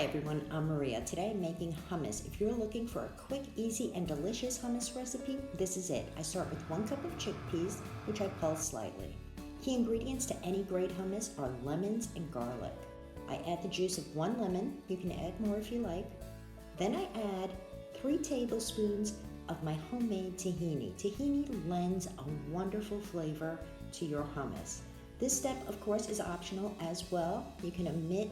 Hi everyone, I'm Maria. Today I'm making hummus. If you're looking for a quick, easy, and delicious hummus recipe, this is it. I start with 1 cup of chickpeas, which I pulse slightly. Key ingredients to any great hummus are lemons and garlic. I add the juice of 1 lemon. You can add more if you like. Then I add 3 tablespoons of my homemade tahini. Tahini lends a wonderful flavor to your hummus. This step, of course, is optional as well. You can omit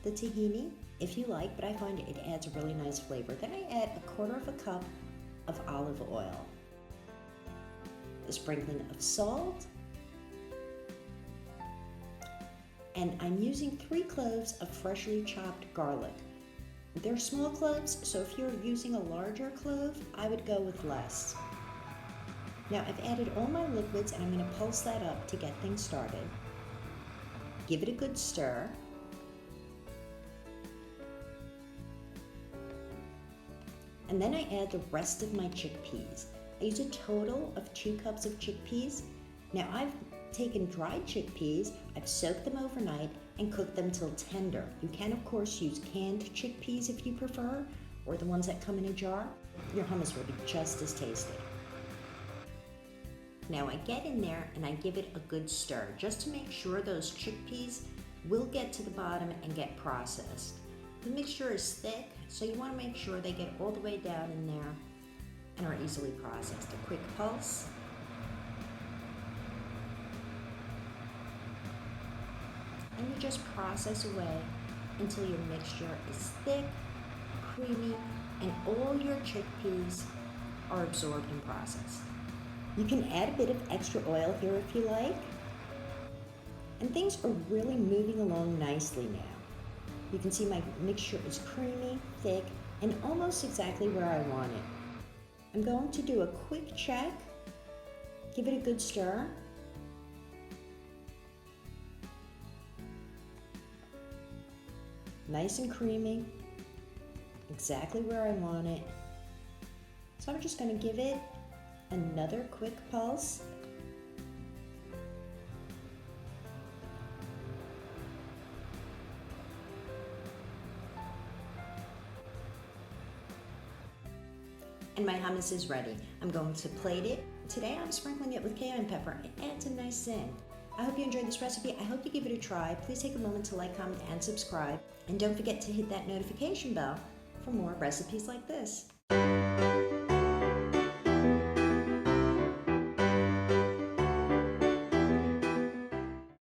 the tahini if you like, but I find it adds a really nice flavor. Then I add 1/4 cup of olive oil, a sprinkling of salt, and I'm using 3 cloves of freshly chopped garlic. They're small cloves, so if you're using a larger clove, I would go with less. Now I've added all my liquids and I'm going to pulse that up to get things started. Give it a good stir. And then I add the rest of my chickpeas. I use a total of 2 cups of chickpeas. Now I've taken dried chickpeas, I've soaked them overnight and cooked them till tender. You can of course use canned chickpeas if you prefer, or the ones that come in a jar. Your hummus will be just as tasty. Now I get in there and I give it a good stir, just to make sure those chickpeas will get to the bottom and get processed. The mixture is thick, so you want to make sure they get all the way down in there and are easily processed. A quick pulse. And you just process away until your mixture is thick, creamy, and all your chickpeas are absorbed and processed. You can add a bit of extra oil here if you like. And things are really moving along nicely now. You can see my mixture is creamy, thick, and almost exactly where I want it. I'm going to do a quick check, give it a good stir. Nice and creamy, exactly where I want it. So I'm just going to give it another quick pulse. And my hummus is ready. I'm going to plate it. Today I'm sprinkling it with cayenne pepper. It adds a nice scent. I hope you enjoyed this recipe. I hope you give it a try. Please take a moment to like, comment, and subscribe. And don't forget to hit that notification bell for more recipes like this.